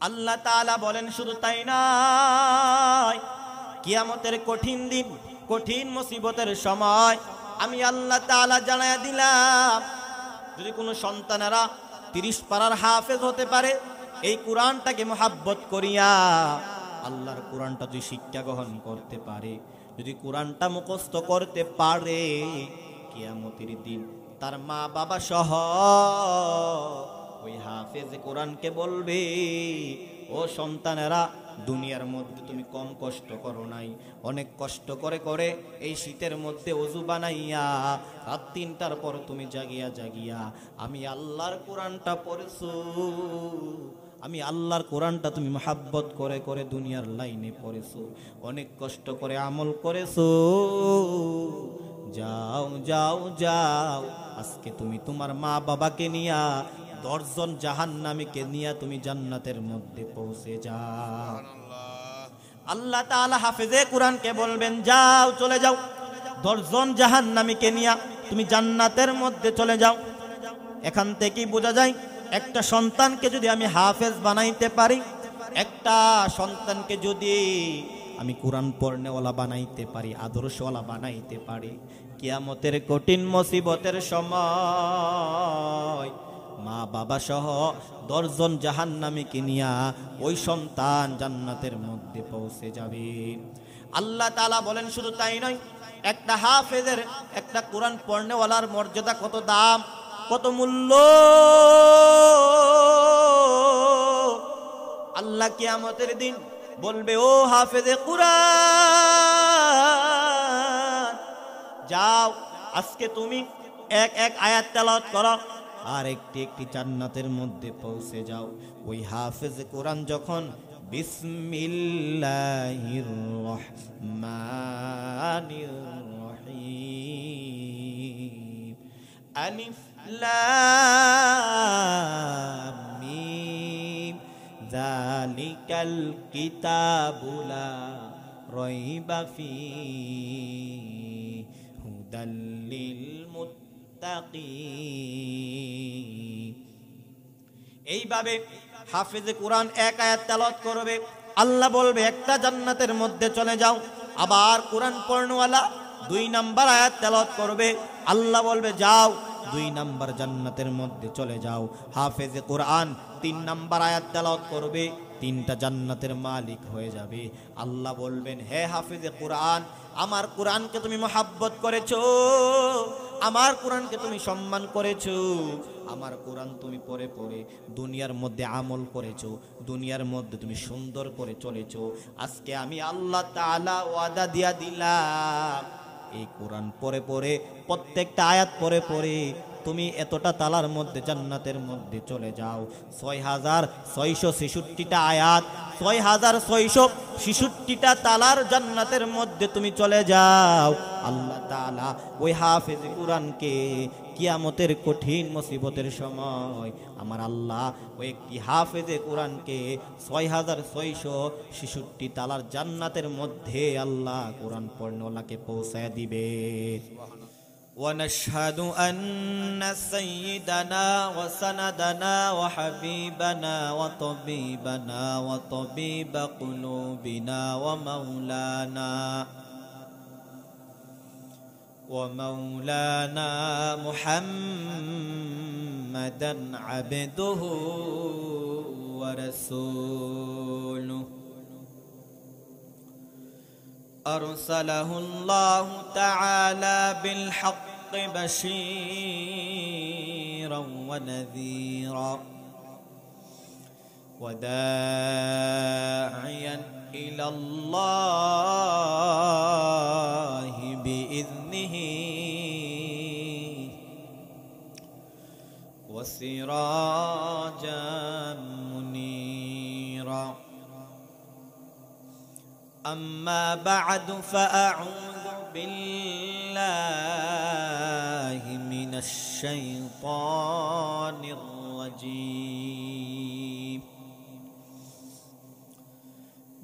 আল্লাহ তাআলা বলেন শুধু তাই নয়, কিয়ামতের কঠিন দিন, কঠিন মুসিবতের সময় আমি আল্লাহ তাআলা জানায়া দিলাম, যদি কোনো সন্তানেরা 30 পারার হাফেজ হতে পারে, এই কোরআনটাকে মুহাব্বত করিয়া আল্লাহর কোরআনটা যদি শিক্ষা গ্রহণ করতে পারে, যদি কোরআনটা মুখস্থ করতে পারে, কিয়ামতের দিন তার মা বাবা সহ ওই হাফেজ কোরআনকে বলবে, ও সন্তানেরা, দুনিয়ার মধ্যে তুমি কম কষ্ট করো নাই, অনেক কষ্ট করে করে এই শীতের মধ্যে ওযু বানাইয়া রাত 3টার পর তুমি জাগিয়া জাগিয়া আমি আল্লাহর কোরআনটা পড়েছো, আমি আল্লাহর কোরআনটা তুমি মুহাব্বত করে করে দুনিয়ার লাইনে পড়েছো, অনেক কষ্ট করে আমল করেছো, যাও যাও যাও, আজকে তুমি তোমার মা বাবাকে নিয়া 10 জন জাহান্নামীকে নিয়া তুমি জান্নাতের মধ্যে পৌঁছে যাও। আল্লাহ তাআলা হাফেজে কোরআনকে বলবেন, যাও চলে যাও, 10 জন জাহান্নামীকে নিয়া তুমি জান্নাতের মধ্যে চলে যাও। এখান থেকেই বোঝা যায়, একটা সন্তানকে যদি আমি হাফেজ বানাইতে পারি, একটা সন্তানকে যদি আমি কোরআন পড়নেওয়ালা বানাইতে পারি, আদর্শওয়ালা বানাইতে পারি, কিয়ামতের কঠিন মুসিবতের সময় মা বাবা সহ 10 জন জাহান্নামীকে নিয়া ওই সন্তান জান্নাতের মধ্যে পৌঁছে যাবে। আল্লাহ তাআলা বলেন শুধু তাই নয়, একটা হাফেজের, একটা কোরআন পড়নেওয়ালার মর্যাদা কত দাম, কত মূল্য। আল্লাহ কিয়ামতের দিন বলবে, ও হাফেজে কোরআন, যাও আজকে তুমি এক এক আয়াত তেলাওয়াত করো আর একটি একটি জান্নাতের মধ্যে পৌঁছে যাও। ওই হাফেজ কোরআন যখন বিসমিল্লাহির রহমানির রহিম আলিফ লাম মিম যালিকাল কিতাবু লা রাইবা ফীহি হুদাল লিল মুত্তাকিন। এইভাবে হাফেজে কোরআন এক আয়াত তেলাওয়াত করবে, আল্লাহ বলবে একটা জান্নাতের মধ্যে চলে যাও। আবার কোরআন পড়নেওয়ালা 2 নাম্বার আয়াত তেলাওয়াত করবে, আল্লাহ বলবে যাও 2 নাম্বার জান্নাতের মধ্যে চলে যাও। হাফেজে কোরআন 3 নাম্বার আয়াত তেলাওয়াত করবে, 3টা জান্নাতের মালিক হয়ে যাবে। আল্লাহ বলবেন, হে হাফেজে কোরআন, আমার কোরআনকে তুমি মুহাব্বত করেছো, আমার কোরআনকে তুমি সম্মান করেছো, আমার কোরআন তুমি পড়ে পড়ে দুনিয়ার মধ্যে আমল করেছো, দুনিয়ার মধ্যে তুমি সুন্দর করে চলেছো। আজকে আমি আল্লাহ তাআলা ওয়াদা দিয়া দিলাম, এই কোরআন পড়ে পড়ে প্রত্যেকটা আয়াত পড়ে পড়ে তুমি এতটা তালার মধ্যে জান্নাতের মধ্যে চলে যাও। 6666টা আয়াত, 6666টা তালার জান্নাতের মধ্যে তুমি চলে যাও। আল্লাহ তাআলা ওই হাফেজ কোরআনকে কিয়ামতের কঠিন মুসিবতের সময় আমার আল্লাহ ওই একটি হাফেজে কোরআনকে 6666 তালার জান্নাতের মধ্যে আল্লাহ কোরআন পড়নেওয়ালাকে পৌঁছায় দিবে। ونشهد أن سيدنا وسندنا وحبيبنا وطبيبنا وطبيب قلوبنا ومولانا محمدا عبده ورسوله أرسله الله تعالى بالحق بشيرا ونذيرا وداعيا إلى الله بإذنه وسراجا منيرا. أما بعد فأعوذ بالله من الشيطان الرجيم.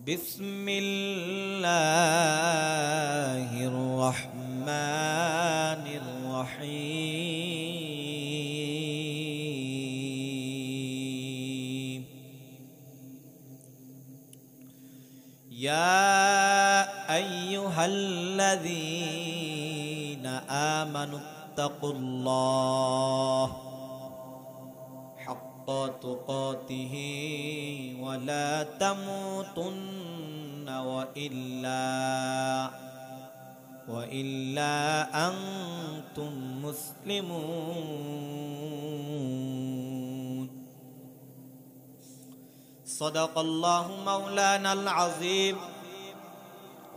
بسم الله الرحمن الرحيم. يا أيها الذين آمنوا اتقوا الله حق تقاته ولا تموتن وإلا أنتم مسلمون صدق الله مولانا العظيم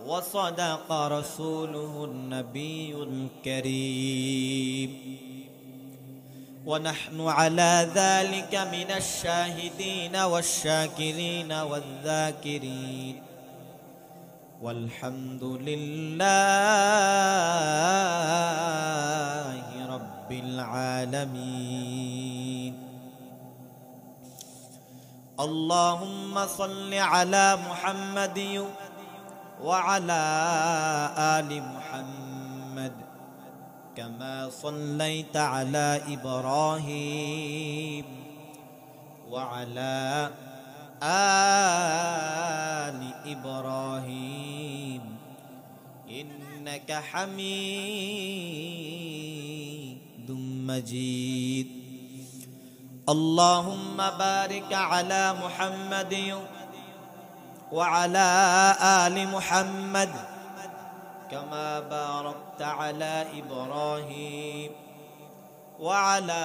وصدق رسوله النبي الكريم ونحن على ذلك من الشاهدين والشاكرين والذاكرين والحمد لله رب العالمين اللهم صل على محمد وعلى آل محمد كما صليت على إبراهيم وعلى آل إبراهيم إنك حميد مجيد اللهم بارك على محمد وعلى آل محمد كما باركت على إبراهيم وعلى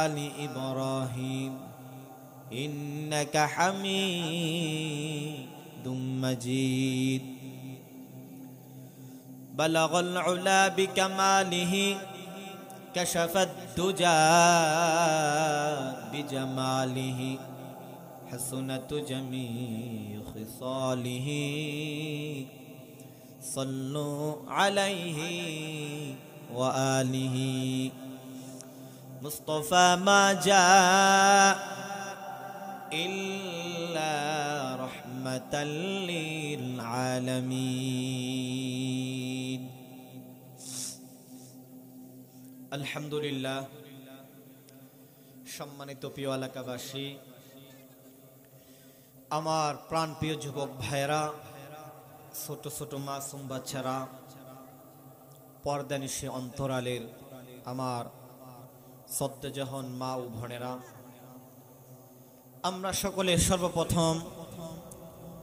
آل إبراهيم إنك حميد مجيد بلغ العلا بكماله كشف الدجى بجماله حسنت جميع خصاله صلوا عليه وآله مصطفى ما جاء إلا رحمة للعالمين الحمد لله সম্মানিত প্রিয় এলাকাবাসী আমার প্রাণপ্রিয় যুবক ভাইরা ছোট ছোট মাসুম বাচ্চারা পর্দানিশি অন্তরালের আমার সত্যজহন মা ও বোনেরা আমরা সকলে সর্বপ্রথম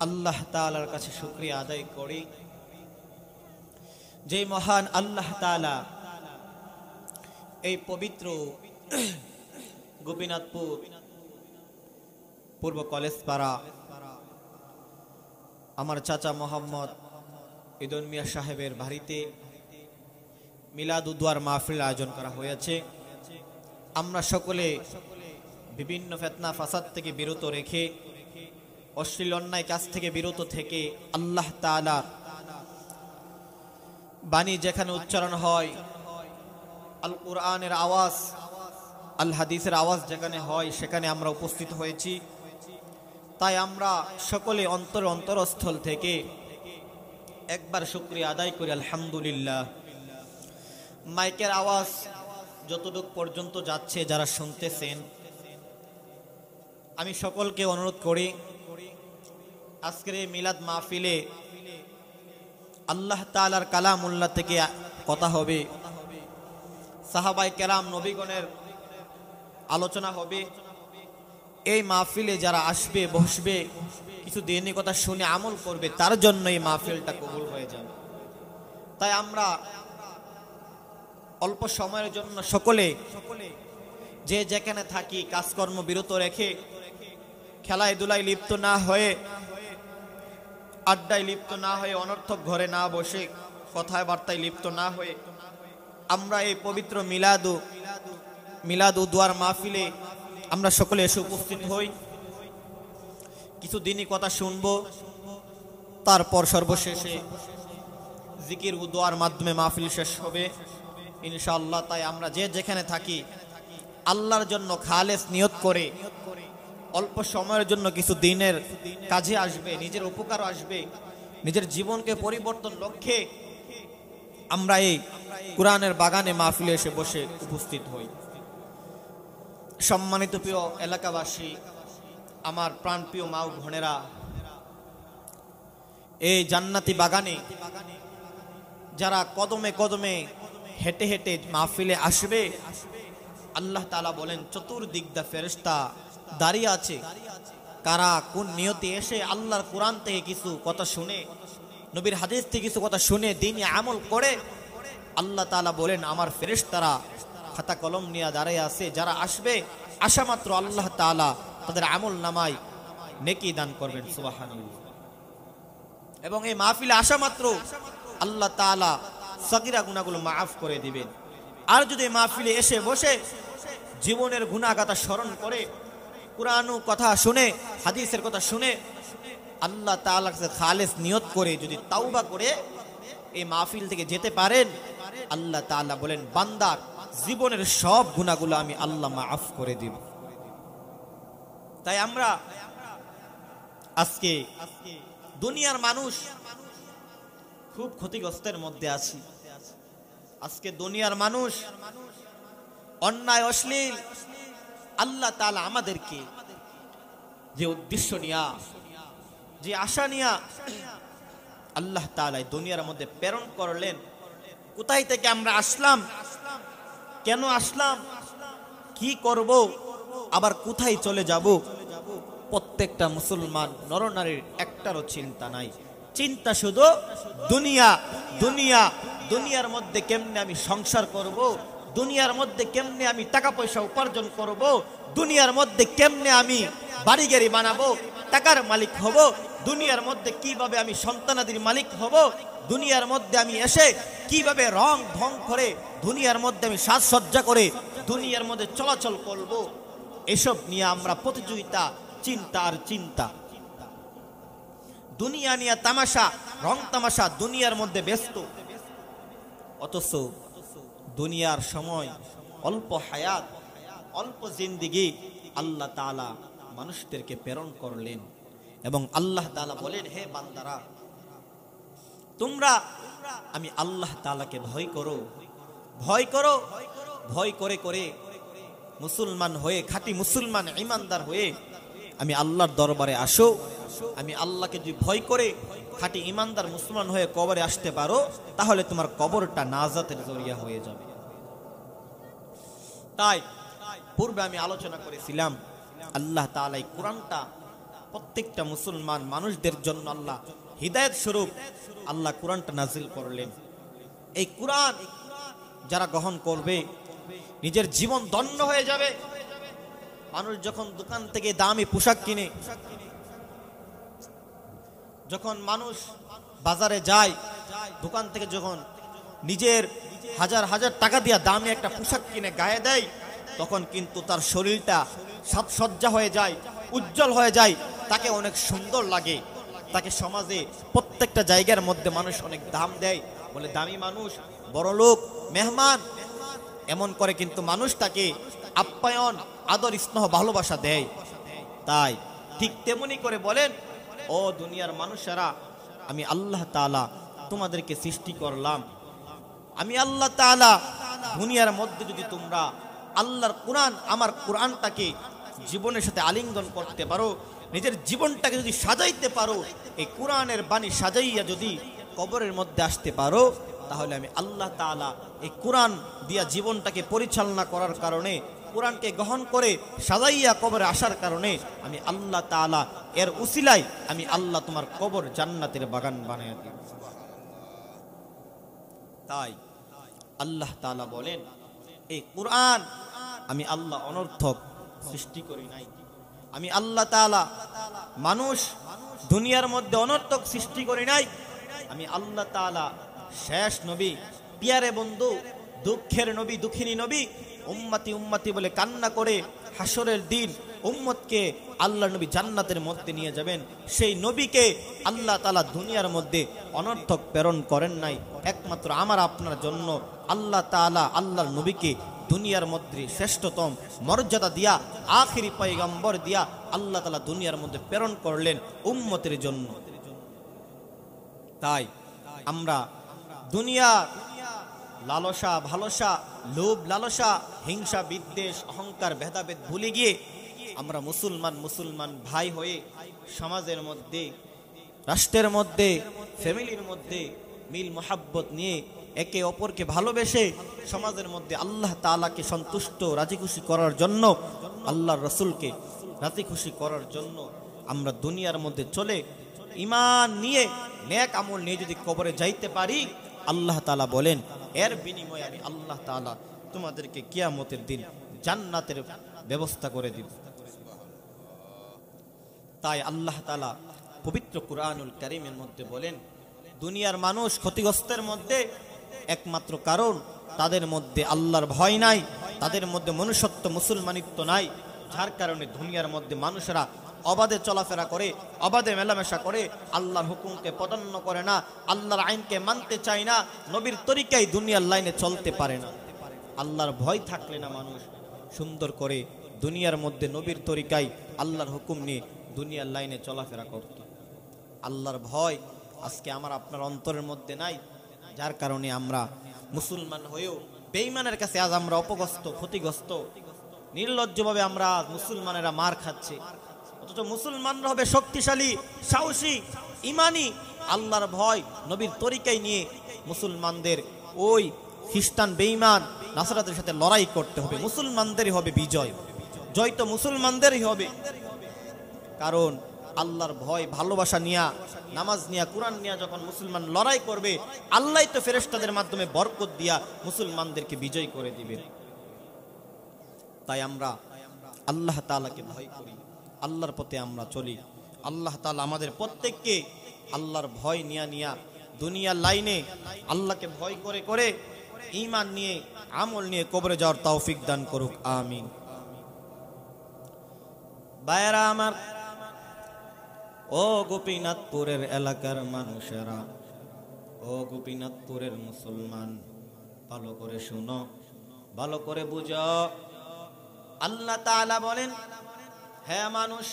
আল্লাহ তাআলার কাছে শুকরিয়া আদায় করি যে মহান আল্লাহ তাআলা এই পবিত্র গোপীনাথপুর পূর্ব কলেজ পাড়া আমার চাচা মোহাম্মদ ইদন মিয়া সাহেবের বাড়িতে মিলাদ ও দুয়ার মাহফিল আয়োজন করা হয়েছে। আমরা সকলে বিভিন্ন ফিতনা ফাসাদ থেকে বিরত রেখে অশ্লীল অন্যায় কাজ থেকে বিরত থেকে আল্লাহ তাআলার বাণী যেখানে উচ্চারণ হয়, আল কোরআনের আওয়াজ, আল হাদিসের আওয়াজ যেখানে হয় সেখানে আমরা উপস্থিত হয়েছি। তাই আমরা সকলে অন্তরস্থল থেকে একবার শুকরিয়া আদায় করি আলহামদুলিল্লাহ। মাইকের আওয়াজ যতটুকু পর্যন্ত যাচ্ছে যারা শুনতেছেন, আমি সকলকে অনুরোধ করি আজকের এই মিলাদ মাহফিলে আল্লাহ তাআলার কালামুল্লাহ থেকে কথা হবে, সাহাবায়ে কেরাম নবীগণের আলোচনা হবে। এই মাহফিলে যারা আসবে বসবে কিছু দিনের কথা শুনে আমল করবে, তার জন্য এই মাহফিলটা কবুল হয়ে যাবে। তাই আমরা অল্প সময়ের জন্য সকলে যে যেখানে থাকি কাজকর্ম বিরত রেখে খেলায় ধুলায় লিপ্ত না হয়ে, আড্ডায় লিপ্ত না হয়ে, অনর্থক ঘরে না বসে কথায় বার্তায় লিপ্ত না হয়ে আমরা এই পবিত্র মিলাদ ও দুয়ার মাহফিলে আমরা সকলে এসে উপস্থিত হই। কিছু দিনই কথা শুনবো, তারপর সর্বশেষে জিকির ও দোয়ার মাধ্যমে মাহফিল শেষ হবে ইনশাআল্লাহ। তাই আমরা যে যেখানে থাকি আল্লাহর জন্য খালেস নিয়ত করে অল্প সময়ের জন্য কিছু দিনের কাজে আসবে, নিজের উপকার আসবে, নিজের জীবনকে পরিবর্তন লক্ষ্যে আমরা এই কোরআনের বাগানে মাহফিলে এসে বসে উপস্থিত হই। সম্মানিত প্রিয় এলাকাবাসী, আমার প্রাণপ্রিয় মা ও বোনেরা, এই জান্নাতি বাগানে যারা কদমে কদমে হেঁটে হেঁটে মাহফিলে আসবে, আল্লাহ তাআলা বলেন চতুর্দিক দা ফেরেশতা দাঁড়িয়ে আছে। কারা কোন নিয়তে এসে আল্লাহর কোরআন থেকে কিছু কথা শুনে, নবীর হাদিস থেকে কিছু কথা শুনে দ্বীনে আমল করে, আল্লাহ তাআলা বলেন আমার ফেরেশতারা খাতা কলম নিয়ে দাঁড়িয়ে আছে। যারা আসবে আসা মাত্র আল্লাহ তাআলা তাদের আমল নামায় নেকি দান করবেন, সুবহানাল্লাহ। এবং এই মাহফিলে আসা মাত্র আল্লাহ তাআলা সাগীরা গুনাহগুলো মাফ করে দিবেন। আর যদি মাহফিলে এসে বসে জীবনের গুনাহগাতা স্মরণ করে, কুরআন কথা শুনে, হাদিসের কথা শুনে, আল্লাহ তাআলার কাছে খালেস নিয়ত করে যদি তাওবা করে এই মাহফিল থেকে যেতে পারেন, আল্লাহ তাআলা বলেন বান্দার জীবনের সব গুনাহগুলো আমি আল্লাহ মাফ করে দিব। তাই আমরা আজকে দুনিয়ার মানুষ খুব ক্ষতিগ্রস্তের মধ্যে আছি। আজকে দুনিয়ার মানুষ অন্যায় অশ্লীল, আল্লাহ তাআলা আমাদেরকে যে উদ্দেশ্য নিয়া, যে আশা নিয়া আল্লাহ তাআলা দুনিয়ার মধ্যে প্রেরণ করলেন, কোথায় থেকে আমরা আসলাম, কেন আসলাম, কি করব, আবার কোথায় চলে যাব, প্রত্যেকটা মুসলমান নরনারীর একটারও চিন্তা নাই। চিন্তা শুধু দুনিয়া, দুনিয়া, দুনিয়ার মধ্যে কেমনে আমি সংসার করব, দুনিয়ার মধ্যে কেমনে আমি টাকা পয়সা উপার্জন করব, দুনিয়ার মধ্যে কেমনে আমি বাড়ি গাড়ি বানাবো, টাকার মালিক হব, দুনিয়ার মধ্যে কিভাবে আমি সন্তানাদির মালিক হব, দুনিয়ার মধ্যে আমি এসে কিভাবে রং ঢং করে, দুনিয়ার মধ্যে আমি সাজসজ্জা করে দুনিয়ার মধ্যে চলাচল করব, এসব নিয়ে আমরা প্রতিযোগিতা, চিন্তা আর চিন্তা। দুনিয়া নিয়ে তামাশা, রং তামাশা, দুনিয়ার মধ্যে ব্যস্ত। অথচ দুনিয়ার সময় অল্প হায়াত, অল্প জিন্দেগি আল্লাহ তাআলা মানুষদেরকে প্রেরণ করলেন। এবং আল্লাহ তাআলা বলেন হে বান্দারা, তোমরা আমি আল্লাহ তাআলাকে ভয় করো, ভয় করো, ভয় করে করে মুসলমান হয়ে, খাঁটি মুসলমান ঈমানদার হয়ে আমি আল্লাহর দরবারে আসো। আমি আল্লাহকে যদি ভয় করে খাঁটি ঈমানদার মুসলমান হয়ে কবরে আসতে পারো, তাহলে তোমার কবরটা নাজাতের জরিয়া হয়ে যাবে। তাই পূর্বে আমি আলোচনা করেছিলাম, আল্লাহ তাআলা এই কোরআনটা প্রত্যেকটা মুসলমান মানুষদের জন্য আল্লাহ হিদায়াত স্বরূপ আল্লাহ কোরআনটা নাজিল করলেন। এই কোরআন যারা গ্রহণ করবে নিজের জীবন ধন্য হয়ে যাবে। মানুষ যখন দোকান থেকে দামি পোশাক কিনে, যখন মানুষ বাজারে যায়, দোকান থেকে যখন নিজের হাজার হাজার টাকা দিয়ে দামি একটা পোশাক কিনে গায়ে দেয়, তখন কিন্তু তার শরীরটা সাজসজ্জা হয়ে যায়, উজ্জ্বল হয়ে যায়, তাকে অনেক সুন্দর লাগে। তাকে সমাজে প্রত্যেকটা জায়গার মধ্যে মানুষ অনেক দাম দেয়, বলে দামি মানুষ, বড় লোক, মেহমান, এমন করে কিন্তু মানুষ তাকে আপ্যায়ন, আদর, স্নেহ, ভালোবাসা দেয়। তাই ঠিক তেমনি করে বলেন, ও দুনিয়ার মানুষেরা, আমি আল্লাহ তাআলা তোমাদেরকে সৃষ্টি করলাম। আমি আল্লাহ তাআলা দুনিয়ার মধ্যে যদি তোমরা আল্লাহর কোরআন, আমার কোরআনটাকে জীবনের সাথে আলিঙ্গন করতে পারো, নিজের জীবনটাকে যদি সাজাইতে পারো, এই কোরআনের বাণী সাজাইয়া যদি কবরের মধ্যে আসতে পারো, তাহলে আমি আল্লাহ তাআলা এই কোরআন দিয়া জীবনটাকে পরিচালনা করার কারণে, কোরআনকে গ্রহণ করে সাজাইয়া কবরে আসার কারণে আমি আল্লাহ তাআলা এর উসিলায় আমি আল্লাহ তোমার কবর জান্নাতের বাগান বানিয়ে দিব। তাই আল্লাহ তাআলা বলেন, এই কোরআন আমি আল্লাহ অনর্থক সৃষ্টি করি নাই। আমি আল্লাহ তাআলা মানুষ দুনিয়ার মধ্যে অনর্থক সৃষ্টি করি নাই। আমি আল্লাহ তাআলা শেষ নবী, পিয়ারে বন্ধু, দুঃখের নবী, দুঃখিনী নবী, উম্মতি উম্মতি বলে কান্না করে হাসরের দিন উম্মতকে আল্লাহ নবী জান্নাতের মধ্যে নিয়ে যাবেন, সেই নবীকে আল্লাহ তাআলা দুনিয়ার মধ্যে অনর্থক প্রেরণ করেন নাই। একমাত্র আমার আপনার জন্য আল্লাহ তাআলা আল্লাহর নবীকে দুনিয়ার মধ্যে শ্রেষ্ঠতম মর্যাদা দিয়া, আখিরি পয়গম্বর দিয়া আল্লাহ তাআলা দুনিয়ার মধ্যে প্রেরণ করলেন উম্মতের জন্য। তাই আমরা দুনিয়া লালসা, ভালোসা, লোভ লালসা, হিংসা, বিদ্বেষ, অহংকার, ভেদাভেদ ভুলে গিয়ে আমরা মুসলমান ভাই হয়ে সমাজের মধ্যে, রাষ্ট্রের মধ্যে, ফ্যামিলির মধ্যে মিল মোহাব্বত নিয়ে একে অপরকে ভালোবেসে সমাজের মধ্যে আল্লাহ তাআলাকে সন্তুষ্ট রাজি খুশি করার জন্য, আল্লাহর রাসূলকে রাজি খুশি করার জন্য আমরা দুনিয়ার মধ্যে চলে ঈমান নিয়ে নেক আমল নিয়ে যদি কবরে যাইতে পারি, আল্লাহ তাআলা বলেন এর বিনিময়ে আমি আল্লাহ তাআলা তোমাদেরকে কিয়ামতের দিন জান্নাতের ব্যবস্থা করে দিব। তাই আল্লাহ তাআলা পবিত্র কুরআনুল কারীমের মধ্যে বলেন, দুনিয়ার মানুষ ক্ষতিগ্রস্তের মধ্যে একমাত্র কারণ তাদের মধ্যে আল্লাহর ভয় নাই, তাদের মধ্যে মনুষ্যত্ব মুসলমানিত্ব নাই, যার কারণে দুনিয়ার মধ্যে মানুষেরা অবাধে চলাফেরা করে, অবাধে মেলামেশা করে, আল্লাহর হুকুমকে পছন্দ করে না, আল্লাহর আইনকে মানতে চায় না, নবীর তরিকায় দুনিয়ার লাইনে চলতে পারে না। আল্লাহর ভয় থাকলে না মানুষ সুন্দর করে দুনিয়ার মধ্যে নবীর তরিকায় আল্লাহর হুকুম নিয়ে দুনিয়ার লাইনে চলাফেরা করত। আল্লাহর ভয় আজকে আমার আপনার অন্তরের মধ্যে নাই, যার কারণে আমরা মুসলমান হয়েও বেঈমানের কাছে আজ আমরা অপগ্রস্ত, ক্ষতিগ্রস্ত। নির্লজ্জভাবে আমরা মুসলমানেরা মার খাচ্ছে, অথচ মুসলমানরা হবে শক্তিশালী, সাহসী, ইমানি, আল্লাহর ভয় নবীর তরিকায় নিয়ে মুসলমানদের ওই খ্রিস্টান বেঈমান নাসারাদের সাথে লড়াই করতে হবে। মুসলমানদেরই হবে বিজয়, জয় তো মুসলমানদেরই হবে। কারণ আল্লাহর ভয় ভালোবাসা নিয়া, নামাজ নিয়া, কোরআন নিয়া যখন মুসলমান লড়াই করবে, আল্লাহ তো ফেরেশতাদের মাধ্যমে বরকত দিয়া মুসলমানদেরকে বিজয় করে দিবে। তাই আমরা আল্লাহ তাআলাকে ভয় করি, আল্লাহর পথে আমরা চলি। আল্লাহ তাআলা আমাদের প্রত্যেককে আল্লাহর ভয় নিয়া দুনিয়ার লাইনে আল্লাহকে ভয় করে করে ঈমান নিয়ে আমল নিয়ে কবরে যাওয়ার তৌফিক দান করুক, আমিন। ভাইরা আমার, ও গোপীনাথপুরের এলাকার মানুষেরা, ও গোপীনাথপুরের মুসলমান, ভালো করে শুনো, ভালো করে বুঝো। আল্লাহ তাআলা বলেন, হে মানুষ,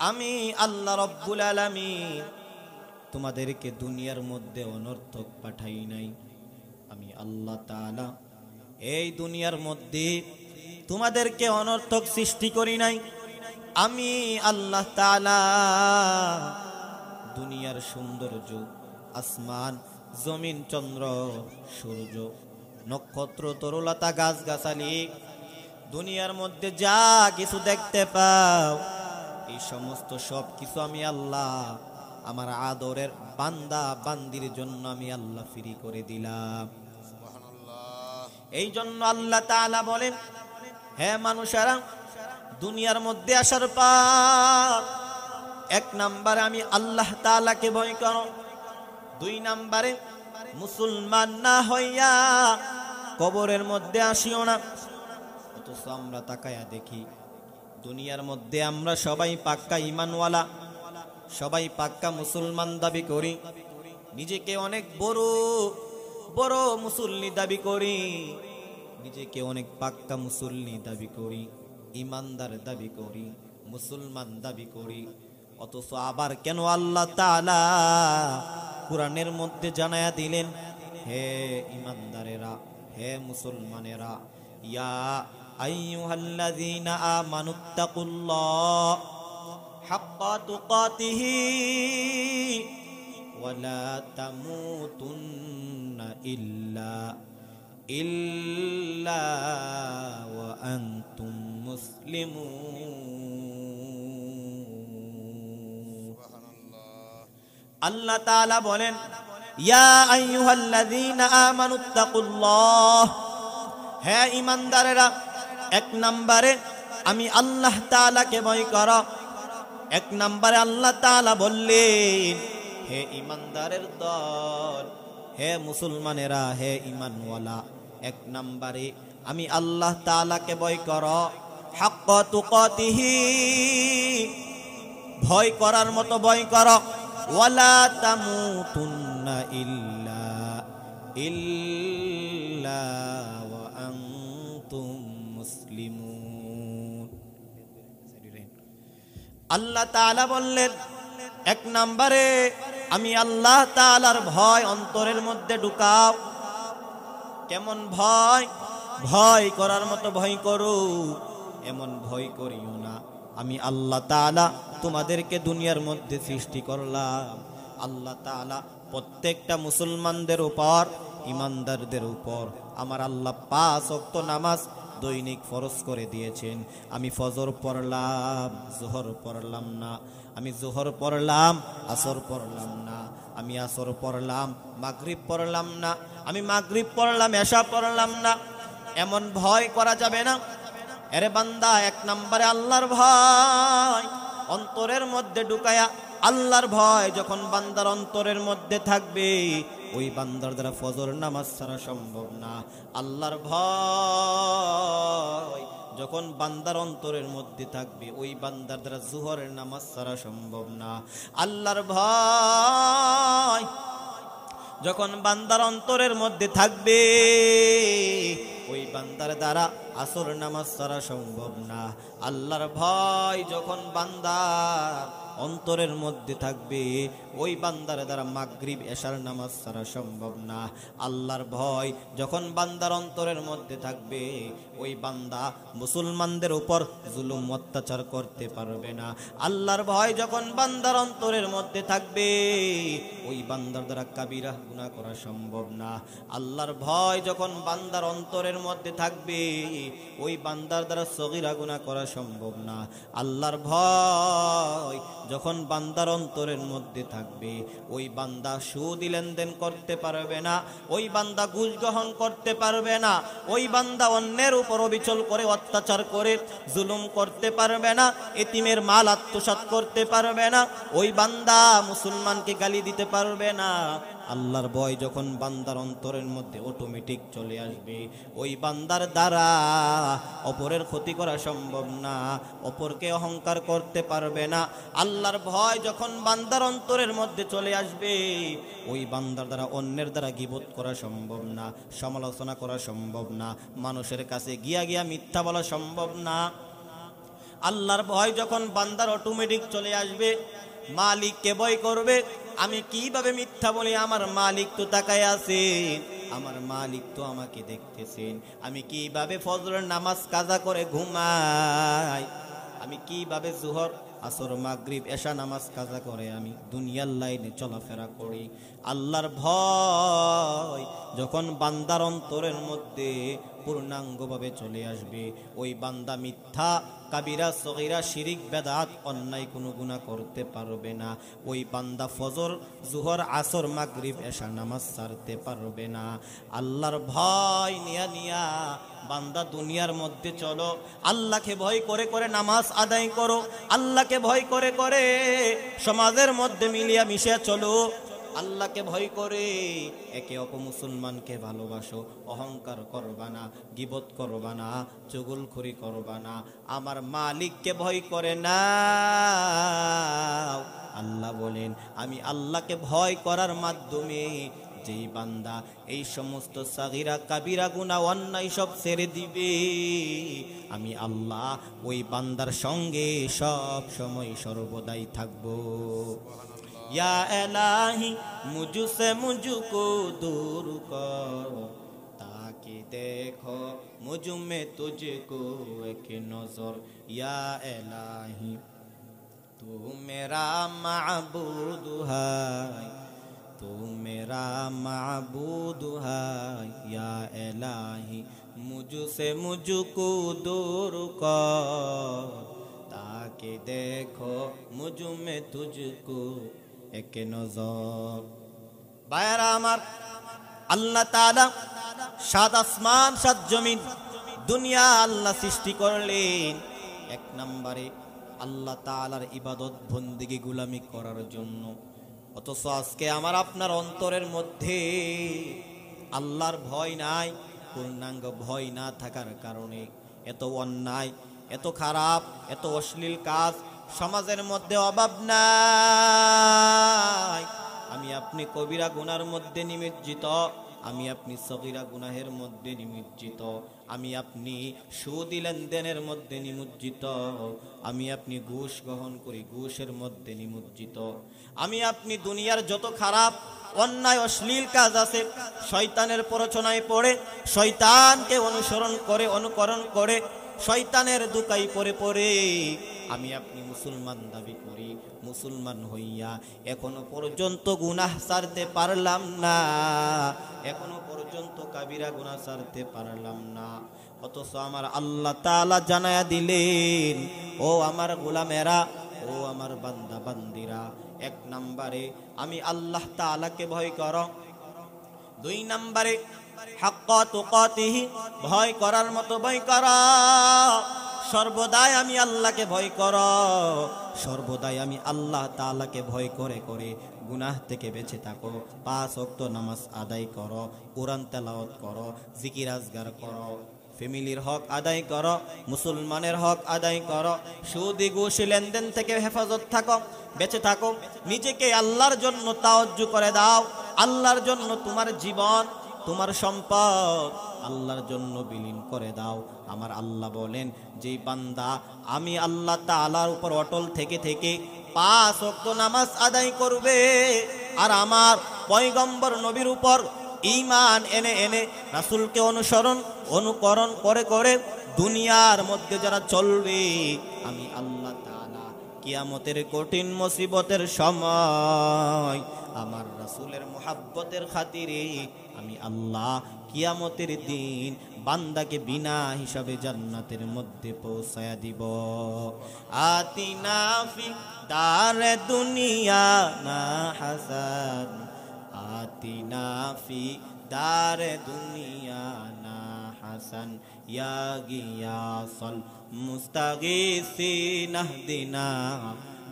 আমি আল্লাহ রব্বুল আলামিন তোমাদেরকে দুনিয়ার মধ্যে অনর্থক পাঠাই নাই। আমি আল্লাহ তাআলা এই দুনিয়ার মধ্যে তোমাদেরকে অনর্থক সৃষ্টি করি নাই। আমি আল্লাহ তাআলা দুনিয়ার সৌন্দর্য, আসমান, জমিন, চন্দ্র, সূর্য, নক্ষত্র, তরুলতা, গাছগাছালি, দুনিয়ার মধ্যে যা কিছু দেখতে পাও, এই সমস্ত সব কিছু আমি আল্লাহ আমার আদরের বান্দা বান্দির জন্য আমি আল্লাহ ফ্রি করে দিলাম। এই জন্য আল্লাহ তাআলা বলেন, হে মানুষেরা, দুনিয়ার মধ্যে আসার পর এক নম্বরে আমি আল্লাহ তাআলাকে ভয় করো, দুই নম্বরে মুসলমান না হইয়া কবরের মধ্যে আসিও না। অথচ আমরা তাকায়া দেখি দুনিয়ার মধ্যে আমরা সবাই পাক্কা ঈমানওয়ালা, সবাই পাক্কা মুসলমান দাবি করি, নিজেকে অনেক বড় বড় মুসল্লি দাবি করি, নিজেকে অনেক পাক্কা মুসল্লি দাবি করি, ইমানদার দাবি করি, মুসলমান দাবি করি। অথচ আবার কেন আল্লাহ তাআলা কোরআনের মধ্যে জানায়া দিলেন, হে ইমানদারেরা, হে মুসলমানেরা, ইয়া আইয়ুহাল্লাযীনা আমানুত্তাকুল্লাহ হাক্কা তুকাতিহি ওয়া লা তামুতুন্না ইল্লা ওয়া আনতুম মুসলিমুন। আল্লাহ তাআলা বলেন, ইয়া আইয়ুহাল্লাযীনা আমানুত্তাকুল্লাহ, হে ঈমানদারেরা, এক নম্বরে আমি আল্লাহ তাআলাকে ভয় করো। এক নম্বরে আল্লাহ তাআলা বললেন, হে ঈমানদারের দল, হে মুসলমানেরা, হে ঈমানওয়ালা, এক নম্বরে আমি আল্লাহ তাআলাকে ভয় করো, হাক্কা তুকাতিহি, ভয় করার মতো ভয় করো, ওয়ালা তামুতুন্না ইল্লা ওয়া আনতুম মুসলিমুন। আল্লাহ তাআলা বললেন, এক নম্বরে আমি আল্লাহ তাআলার ভয় অন্তরের মধ্যে ঢুকাও। কেমন ভয়? ভয় করার মতো ভয় করো। এমন ভয় করিও না। আমি আল্লাহ তাআলা তোমাদেরকে দুনিয়ার মধ্যে সৃষ্টি করলাম। আল্লাহ তাআলা প্রত্যেকটা মুসলমানদের উপর, ইমানদারদের উপর আমার আল্লাহ 5 ওয়াক্ত নামাজ দৈনিক ফরজ করে দিয়েছেন। আমি ফজর পড়লাম, যোহর পড়লাম না। আমি যোহর পড়লাম, আসর পড়লাম না। আমি আসর পড়লাম, মাগরিব পড়লাম না। আমি মাগরিব পড়লাম, এশা পড়লাম না। এমন ভয় করা যাবে না। এরে বান্দা, 1 নম্বরে আল্লাহর ভয় অন্তরের মধ্যে ঢুকায়া। আল্লাহর ভয় যখন বান্দার অন্তরের মধ্যে থাকবে, ওই বান্দার দ্বারা ফজর নামাজ ছাড়া সম্ভব না। আল্লাহর ভয় যখন বান্দার অন্তরের মধ্যে থাকবে, ওই বান্দার দ্বারা যোহরের নামাজ ছাড়া সম্ভব না। আল্লাহর ভয় যখন বান্দার অন্তরের মধ্যে থাকবে, ওই বান্দার দ্বারা আসর নামাজ ছাড়া সম্ভব না। আল্লাহর ভয় যখন বান্দার অন্তরের মধ্যে থাকবে, ওই বান্দার দ্বারা মাগরিব এশার নামাজ ছাড়া সম্ভব না। আল্লাহর ভয় যখন বান্দার অন্তরের মধ্যে থাকবে, ওই বান্দা মুসলমানদের উপর জুলুম অত্যাচার করতে পারবে না। আল্লাহর ভয় যখন বান্দার অন্তরের মধ্যে থাকবে, ওই বান্দার দ্বারা কাবিরা গুনাহ করা সম্ভব না। আল্লাহর ভয় যখন বান্দার অন্তরের মধ্যে থাকবে, ওই বান্দার দ্বারা সগীরা গুনাহ করা সম্ভব না। আল্লাহর ভয় যখন বান্দার অন্তরের মধ্যে থাকবে, ওই বান্দা সুদ লেনদেন করতে পারবে না। ওই বান্দা ঘুষ গ্রহণ করতে পারবে না। ওই বান্দা অন্যের উপর অবিচল করে, অত্যাচার করে জুলুম করতে পারবে না। এতিমের মাল আত্মসাৎ করতে পারবে না। ওই বান্দা মুসলমানকে গালি দিতে পারবে না। আল্লাহর ভয় যখন বান্দার অন্তরের মধ্যে অটোমেটিক চলে আসবে, ওই বান্দার দ্বারা অপরের ক্ষতি করা সম্ভব না, অপরকে অহংকার করতে পারবে না। আল্লাহর ভয় যখন বান্দার অন্তরের মধ্যে চলে আসবে, ওই বান্দার দ্বারা অন্যের দ্বারা গীবত করা সম্ভব না, সমালোচনা করা সম্ভব না, মানুষের কাছে গিয়া গিয়া মিথ্যা বলা সম্ভব না। আল্লাহর ভয় যখন বান্দার অটোমেটিক চলে আসবে, মালিককে ভয় করবে। আমি কিভাবে মিথ্যা বলি? আমার মালিক তো তাকায় আছেন, আমার মালিক তো আমাকে দেখতেছেন। আমি কিভাবে ফজরের নামাজ কাজা করে ঘুমাই? আমি কিভাবে যোহর, আসর, মাগরিব, এশা নামাজ কাজা করে আমি দুনিয়ার লাইনে চলাফেরা করি? আল্লাহর ভয় যখন বান্দার অন্তরের মধ্যে পূর্ণাঙ্গভাবে চলে আসবে, ওই বান্দা মিথ্যা, কাবিরা, সগীরা, শিরিক, বেদাত, অন্যায় কোনো গুনাহ করতে পারবে না। ওই বান্দা ফজর, যোহর, আসর, মাগরিব, এশা নামাজ ছাড়তে পারবে না। আল্লাহর ভয় নিয়া নিয়া বান্দা দুনিয়ার মধ্যে চলো। আল্লাহকে ভয় করে করে নামাজ আদায় করো। আল্লাহকে ভয় করে করে সমাজের মধ্যে মিলিয়া মিশিয়া চলো। আল্লাহকে ভয় করে একে অপর মুসলমানকে ভালোবাসো। অহংকার করবা না, গীবত করবা না, চুগলখড়ি করবা না। আমার মালিককে ভয় করে না। আল্লাহ বলেন, আমি আল্লাহকে ভয় করার মাধ্যমে যেই বান্দা এই সমস্ত সাগীরা, কাবিরা গুনাহ, অন্যায় সব ছেড়ে দিবে, আমি আল্লাহ ওই বান্দার সঙ্গে সব সময় সর্বদাই থাকবো। या इलाही मुझसे मुझको दूर कर, ताकि देखो मुझ में तुझको एक नजर। या इलाही तू मेरा माबूद है, तू मेरा माबूद है। या इलाही मुझसे मुझको दूर कर, ताकि देखो मुझ में तुझको एक नजर। भाइरा आमार, আল্লাহ তাআলা 7 আসমান 7 জমিন দুনিয়া আল্লাহ সৃষ্টি করলেন 1 নম্বরে আল্লাহ তাআলার ইবাদত বন্দেগী গোলামি করার জন্য। অথচ আজকে আমার আপনার অন্তরের মধ্যে আল্লাহর ভয় নাই। পূর্ণাঙ্গ ভয় না থাকার কারণে এত অন্যায়, এত খারাপ, এত অশ্লীল কাজ সমাজের মধ্যে অভাব নাই। আমি আপনি কবিরা গুনার মধ্যে নিমজ্জিত, আমি আপনি সগীরা গুনাহের মধ্যে নিমজ্জিত, আমি আপনি সুদ লেনদেনের মধ্যে নিমজ্জিত, আমি আপনি ঘুষ গ্রহণ করি ঘুষের মধ্যে নিমজ্জিত, আমি আপনি দুনিয়ার যত খারাপ অন্যায় অশ্লীল কাজ আছে শয়তানের প্ররোচনায় পড়ে, শয়তানকে অনুসরণ করে, অনুকরণ করে শয়তানের দুকাই পরে পরে আমি আপনি মুসলমান দাবি করি, মুসলমান হইয়া এখনো পর্যন্ত গুনাহ ছাড়তে পারলাম না, এখনো পর্যন্ত কাবিরা গুনাহ ছাড়তে পারলাম না। অথচ আমার আল্লাহ তাআলা জানায়া দিলেন, ও আমার গোলামেরা, ও আমার বান্দা বান্দিরা, এক নম্বরে আমি আল্লাহ তাআলাকে ভয় করো, দুই নম্বরে হাক্কা তুকাতিহি, ভয় করার মতো ভয় করো, সর্বদাই আমি আল্লাহকে ভয় করো, সর্বদাই আমি আল্লাহ তাআলাকে ভয় করে করে গুনাহ থেকে বেঁচে থাকো, 5 ওয়াক্ত নামাজ আদায় করো, কোরআন তেলাওয়াত করো, জিকির আজগার করো, ফ্যামিলির হক আদায় করো, মুসলমানের হক আদায় করো, সুদি ঘুষ লেনদেন থেকে হেফাজত থাকো, বেঁচে থাকো, নিজেকে আল্লাহর জন্য তাওয়াজ্জু করে দাও, আল্লাহর জন্য তোমার জীবন তোমার সম্পদ আল্লাহর জন্য বিলীন করে দাও। আমার আল্লাহ বলেন, যেই বান্দা আমি আল্লাহ তাআলার উপর অটল থেকে থেকে 5 ওয়াক্ত নামাজ আদায় করবে আর আমার পয়গম্বর নবীর উপর ঈমান এনে এনে রাসূলকে অনুকরণ করে করে দুনিয়ার মধ্যে যারা চলবে, আমি আল্লাহ তাআলা কিয়ামতের কঠিন মুসিবতের সময় আমার রাসূলের মুহাব্বতের খাতিরে আমি আল্লাহ কিয়ামতের দিন বান্দাকে বিনা হিসাবে জান্নাতের মধ্যে পৌঁছায়া দিব। আতিনা ফি দারে দুনিয়া না হাসান, আতিনা ফি দারে দুনিয়া না হাসান, ইয়া গিয়াসাল মুস্তাগীসিন ইহদিনা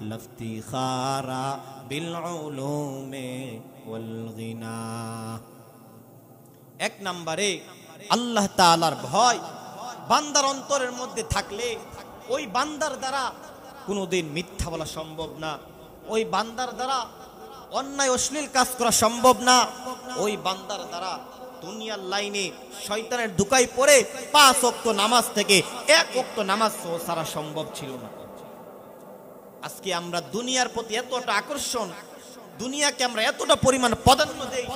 লাফতিখারা বিল উলুমে ওয়াল গিনা। এক নম্বরে আল্লাহ তাআলার ভয় বান্দার অন্তরের মধ্যে থাকলে ওই বান্দার দ্বারা কোনোদিন মিথ্যা বলা সম্ভব না, ওই বান্দার দ্বারা অন্যায় অশ্লীল কাজ করা সম্ভব না, ওই বান্দার দ্বারা দুনিয়ার লাইনে শয়তানের দুকাই পড়ে 5 ওয়াক্ত নামাজ থেকে 1 ওয়াক্ত নামাজ ছাড়া সম্ভব ছিল না। আজকে আমরা দুনিয়ার প্রতি এতটা আকর্ষণ, দুনিয়াকে আমরা এতটা পরিমাণ প্রাধান্য দেই,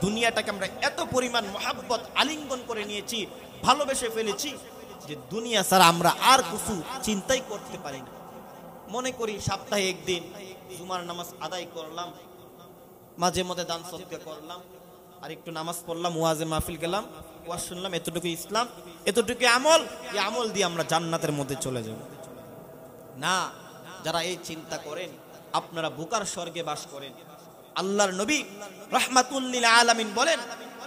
দুনিয়াটাকে আমরা এত পরিমাণ মহাব্বত আলিঙ্গন করে নিয়েছি, ভালোবেসে ফেলেছি যে দুনিয়া ছাড়া আমরা আর কিছু চিন্তাই করতে পারি না। মনে করি সপ্তাহে একদিন জুমার নামাজ আদায় করলাম, মাঝে মধ্যে দান সদকা করলাম, আর একটু নামাজ পড়লাম, ওয়াজে মাহফিল গেলাম, ওয়াজ শুনলাম, এতটুকু ইসলাম, এতটুকু আমল, এই আমল দিয়ে আমরা জান্নাতের মধ্যে চলে যাব। না, যারা এই চিন্তা করেন আপনারা বুকার স্বর্গে বাস করেন। আল্লাহর নবী রাহমাতুল লিল আলামিন বলেন,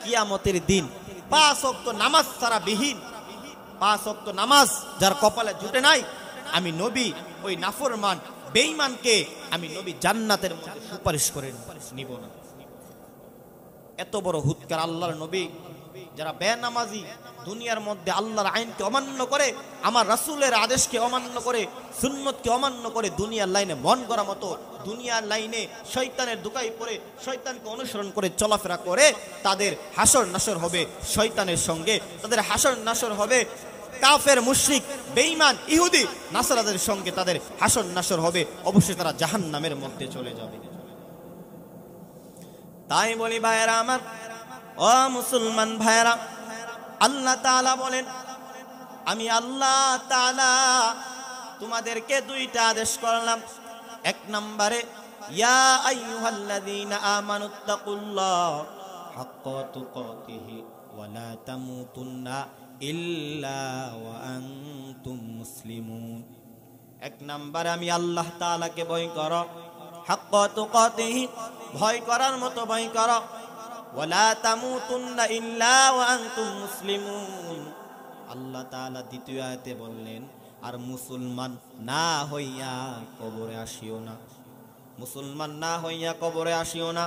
কিয়ামতের দিন 5 ওয়াক্ত নামাজ ছাড়া বিহীন, 5 ওয়াক্ত নামাজ যার কপালে জুটে নাই, আমি নবী ওই নাফরমান বেঈমানকে আমি নবী জান্নাতের মধ্যে সুপারিশ করে নিব না। এত বড় হুৎকার আল্লাহর নবী। যারা বেনামাজি, দুনিয়ার মধ্যে আল্লাহর আইনকে অমান্য করে, আমার রাসূলের আদেশকে অমান্য করে, সুন্নতকে অমান্য করে, দুনিয়ার লাইনে মন গড়া মতো দুনিয়ার লাইনে শয়তানের দুকাই পড়ে শয়তানকে অনুসরণ করে চলাফেরা করে, তাদের হাসর নাসর হবে শয়তানের সঙ্গে, তাদের হাসর নাসর হবে কাফের মুশরিক বেঈমান ইহুদি নাসারাদের সঙ্গে, তাদের হাসর নাসর হবে, অবশ্যই তারা জাহান্নামের মধ্যে চলে যাবে। তাই বলি ভাইয়েরা আমার, ও মুসলমান ভাইয়েরা, আল্লাহ তাআলা বলেন, আমি আল্লাহ তাআলা তোমাদেরকে 2টা আদেশ করলাম। এক নম্বরে, ইয়া আইয়ুহাল্লাযীনা আমানুত্তাকুল্লাহ হাক্কা তুকাতিহি ওয়া লা তামুতুন্না ইল্লা ওয়া আনতুম মুসলিমুন। এক নম্বরে আমি আল্লাহ তাআলাকে ভয় করো, হাক্কা তুকাতিহি, ভয় করার মতো ভয় করো, ওয়া লা তামুতুন্না ইল্লা ওয়া আনতুম মুসলিমুন। আল্লাহ তাআলা দ্বিতীয় আয়াতে বললেন, আর মুসলমান না হইয়া কবরে আসিও না, মুসলমান না হইয়া কবরে আসিও না।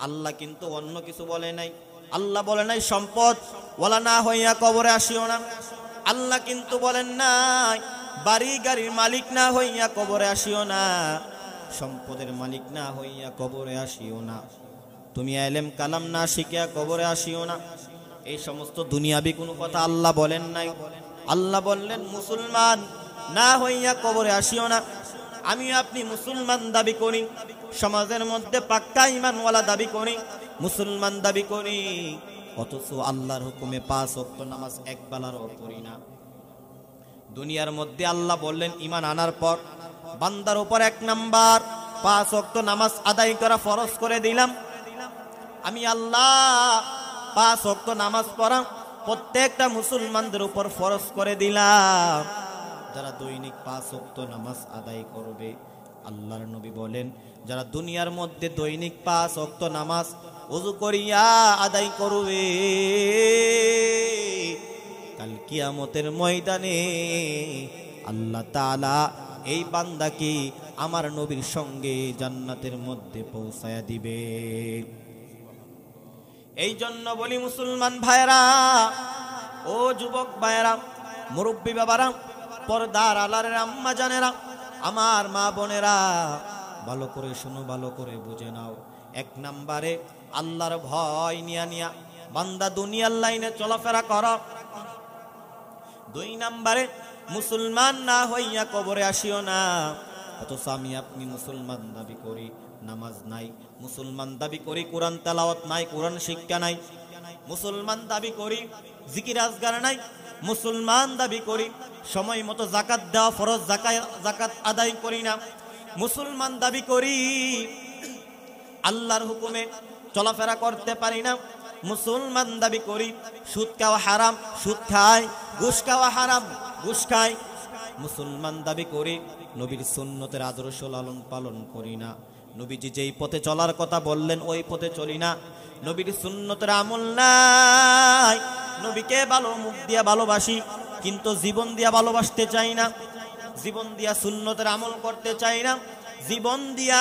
আল্লাহ কিন্তু অন্য কিছু বলে নাই, আল্লাহ বলে নাই সম্পদ ওয়ালা না হইয়া কবরে আসিও না। আল্লাহ কিন্তু বলেন নাই বাড়ি গাড়ির মালিক না হইয়া কবরে আসিও না, সম্পদের মালিক না হইয়া কবরে আসিও না, তুমি ইলম কালাম না শিখিয়া কবরে আসিও না। এই সমস্ত দুনিয়াবি কোনো কথা আল্লাহ বলেন নাই। আল্লাহ বললেন মুসলমান না হইয়া কবরে আসিও না। আমি আপনি মুসলমান দাবি করি, সমাজের মধ্যে পাক্কা ঈমানওয়ালা দাবি করি, মুসলমান দাবি করি, অথচ আল্লাহর হুকুমে 5 ওয়াক্ত নামাজ এক বেলারও পড়ি না। দুনিয়ার মধ্যে আল্লাহ বললেন ঈমান আনার পর বান্দার উপর 1 নাম্বার 5 ওয়াক্ত নামাজ আদায় করা ফরজ করে দিলাম। আমি আল্লাহ 5 ওয়াক্ত নামাজ পড়া প্রত্যেকটা মুসলমানদের উপর ফরজ করে দিলাম। যারা দৈনিক 5 ওয়াক্ত নামাজ আদায় করবে, আল্লাহর নবী বলেন যারা দুনিয়ার মধ্যে দৈনিক 5 ওয়াক্ত নামাজ ওযু করিয়া আদায় করবে, কাল কিয়ামতের ময়দানে আল্লাহ তাআলা এই বান্দাকে আমার নবীর সঙ্গে জান্নাতের মধ্যে পৌঁছায়া দিবে। এই জন্য বলি মুসলমান ভাইরা, ও যুবক ভাইরা, মুরব্বী বাবারা, পর্দার আলারের আম্মা জানেরা, আমার মা বোনেরা, ভালো করে শুনো, ভালো করে বুঝে নাও। 1 নম্বরে আল্লাহর ভয় নিয়া বান্দা দুনিয়ার লাইনে চলাফেরা করো। 2 নম্বরে মুসলমান না হইয়া কবরে আসিও না। অথচ আমি আপনি মুসলমান দাবি করি, নামাজ নাই, মুসলমান দাবি করি কোরআন তেলাওয়াত নাই, কোরআন শিক্ষা নাই, মুসলমান দাবি করি জিকির আজগার নাই, মুসলমান দাবি করি সময় মতো যাকাত দেওয়া ফরজ যাকাত আদায় করি না, মুসলমান দাবি করি আল্লাহর হুকুমে চলাফেরা করতে পারি না, মুসলমান দাবি করি সুদ খাওয়া হারাম, সুদ খাই, ঘুষ খাওয়া হারাম, ঘুষ খাই, মুসলমান দাবি করি নবীর সুন্নতের আদর্শ লালন পালন করি না, নবীজি যেই পথে চলার কথা বললেন ওই পথে চলি না, নবীর সুন্নতের আমল নাই, নবীকে ভালো মুখ দিয়া ভালোবাসি কিন্তু জীবন দিয়া ভালোবাসতে চাই না, জীবন দিয়া সুন্নতের আমল করতে চাই না, জীবন দিয়া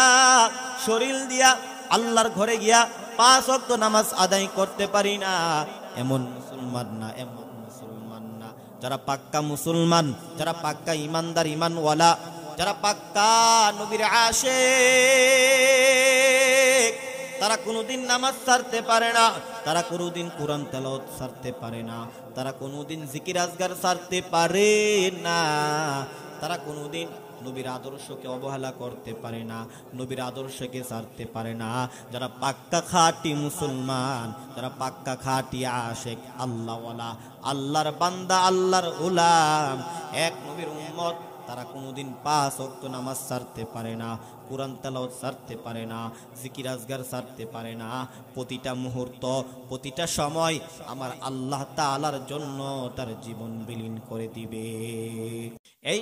শরীর দিয়া আল্লাহর ঘরে গিয়া 5 ওয়াক্ত নামাজ আদায় করতে পারি না, এমন মুসলমান না, এমন মুসলমান না। যারা পাক্কা মুসলমান, যারা পাক্কা ইমানদার, ইমানওয়ালা, যারা পাক্কা নবীর আশিক, তারা কোনোদিন নামাজ ছাড়তে পারে না, তারা কোনোদিন কোরআন তেলাওয়াত ছাড়তে পারে না, তারা কোনোদিন জিকির আজগার ছাড়তে পারে না, তারা কোনোদিন নবীর আদর্শকে অবহেলা করতে পারে না, নবীর আদর্শকে ছাড়তে পারে না। যারা পাক্কা খাঁটি মুসলমান, যারা পাক্কা খাঁটি আশিক, আল্লাহওয়ালা, আল্লাহর বান্দা, আল্লাহর গোলাম, এক নবীর উম্মত, তারা কোনোদিন 5 ওয়াক্ত নামাজ ছাড়তে পারে না, কোরআন তেলাওয়াত ছাড়তে পারে না, জিকির আজগার ছাড়তে পারে না। প্রতিটা মুহূর্ত, প্রতিটা সময় আমার আল্লাহ তাআলার জন্য তার জীবন বিলীন করে দিবে। এই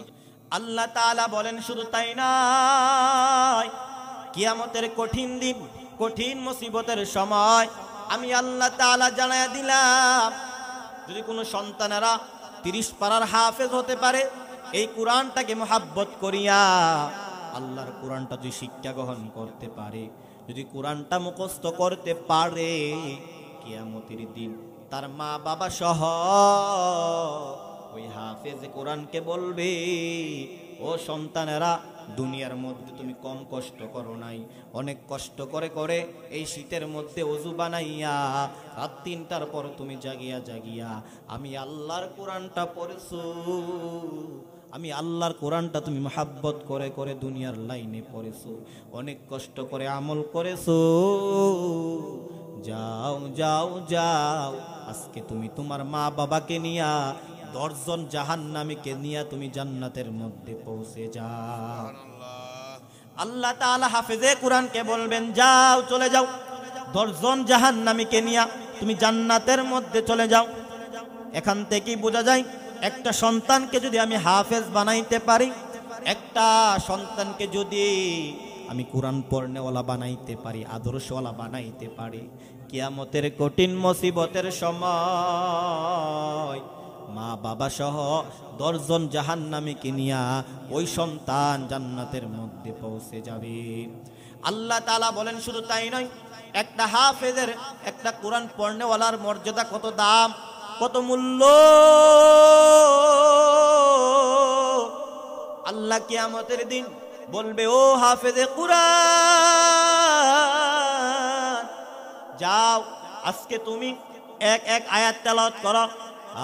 আল্লাহ তাআলা বলেন, শুধু তাই নয়, কিয়ামতের কঠিন দিন, কঠিন মুসিবতের সময় আমি আল্লাহ তাআলা জানায়া দিলাম, যদি কোনো সন্তানেরা 30 পারার হাফেজ হতে পারে, এই কোরআনটাকে মহাব্বত করিয়া আল্লাহর কোরআনটা যদি শিক্ষা গ্রহণ করতে পারে, যদি কোরআনটা মুখস্থ করতে পারে, কিয়ামতের দিন তার মা বাবা সহ ওই হাফেজ কোরআনকে বলবে, ও সন্তানেরা, দুনিয়ার মধ্যে তুমি কম কষ্ট করো নাই, অনেক কষ্ট করে করে এই শীতের মধ্যে ওযু বানাইয়া রাত 3টার পর তুমি জাগিয়া জাগিয়া আমি আল্লাহর কোরআনটা পড়েছো, আমি আল্লাহর কোরআনটা তুমি মহাব্বত করে করে দুনিয়ার লাইনে পড়েছো, অনেক কষ্ট করে আমল করেছো, যাও যাও যাও, আজকে তুমি তোমার মা বাবাকে নিয়া 10 জন জাহান্নামীকে নিয়া তুমি জান্নাতের মধ্যে পৌঁছে যাও। আল্লাহ তাআলা হাফেজে কোরআনকে বলবেন, যাও, চলে যাও, 10 জন জাহান্নামীকে নিয়া তুমি জান্নাতের মধ্যে চলে যাও। এখান থেকেই বোঝা যায়, একটা সন্তানকে যদি আমি হাফেজ বানাইতে পারি, একটা সন্তানকে যদি আমি কোরআন পড়নেওয়ালা বানাইতে পারি, আদর্শওয়ালা বানাইতে পারি, কিয়ামতের কঠিন মুসিবতের সময় মা বাবা সহ 10 জন জাহান্নামীকে নিয়া ওই সন্তান জান্নাতের মধ্যে পৌঁছে যাবে। আল্লাহ তাআলা বলেন, শুধু তাই নয়, একটা হাফেজের, একটা কোরআন পড়নেওয়ালার মর্যাদা কত দাম, কত মূল্য। আল্লাহ কিয়ামতের দিন বলবে, ও হাফেজে কোরআন, যাও, আজকে তুমি এক আয়াত তেলাওয়াত করো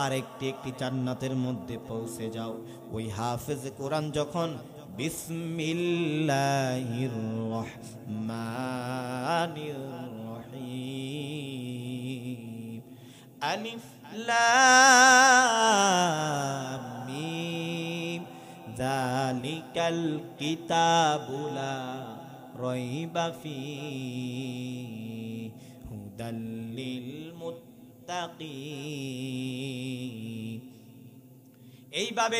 আর একটি একটি জান্নাতের মধ্যে পৌঁছে যাও। ওই হাফেজ কোরআন যখন বিসমিল্লাহির রহমানির রহিম, আলিফ লাম মিম, যালিকাল কিতাবু লা রাইবা ফীহি হুদাল লিল মুত্তাকিন। এইভাবে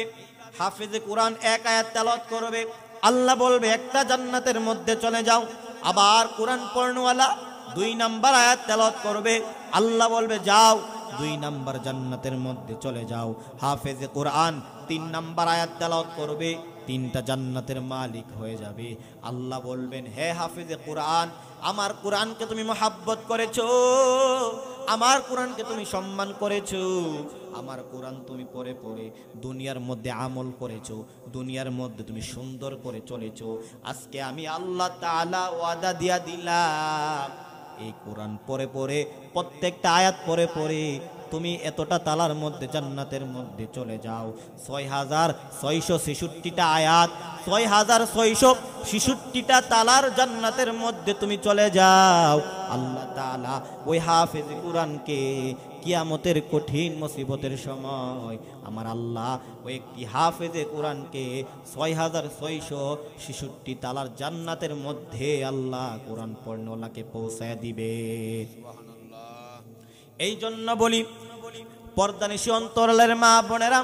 হাফেজে কোরআন এক আয়াত তেলাওয়াত করবে, আল্লাহ বলবে একটা জান্নাতের মধ্যে চলে যাও। আবার কোরআন পড়নওয়ালা 2 নাম্বার আয়াত তেলাওয়াত করবে, আল্লাহ বলবে যাও 2 নাম্বার জান্নাতের মধ্যে চলে যাও। হাফেজে কোরআন 3 নাম্বার আয়াত তেলাওয়াত করবে, 3টা জান্নাতের মালিক হয়ে যাবে। আল্লাহ বলবেন, হে হাফেজে কোরআন, আমার কোরআনকে তুমি মহাব্বত করেছো, আমার কোরআনকে তুমি সম্মান করেছো, আমার কোরআন তুমি পড়ে পড়ে দুনিয়ার মধ্যে আমল করেছো, দুনিয়ার মধ্যে তুমি সুন্দর করে চলেছো। আজকে আমি আল্লাহ তাআলা ওয়াদা দিয়া দিলাম, এই কোরআন পড়ে পড়ে প্রত্যেকটা আয়াত পড়ে পড়ে তুমি এতটা তালার মধ্যে জান্নাতের মধ্যে চলে যাও। 6666টা আয়াত, 6666টা তালার জান্নাতের মধ্যে তুমি চলে যাও। আল্লাহ তাআলা ওই হাফেজ কোরআনকে কিয়ামতের কঠিন মুসিবতের সময় আমার আল্লাহ ওই একটি হাফেজে কোরআনকে 6666 তালার জান্নাতের মধ্যে আল্লাহ কোরআন পড়নেওয়ালাকে পৌঁছায় দিবে। এই জন্য বলি, পর্দানিশী অন্তরালের মা বোনেরা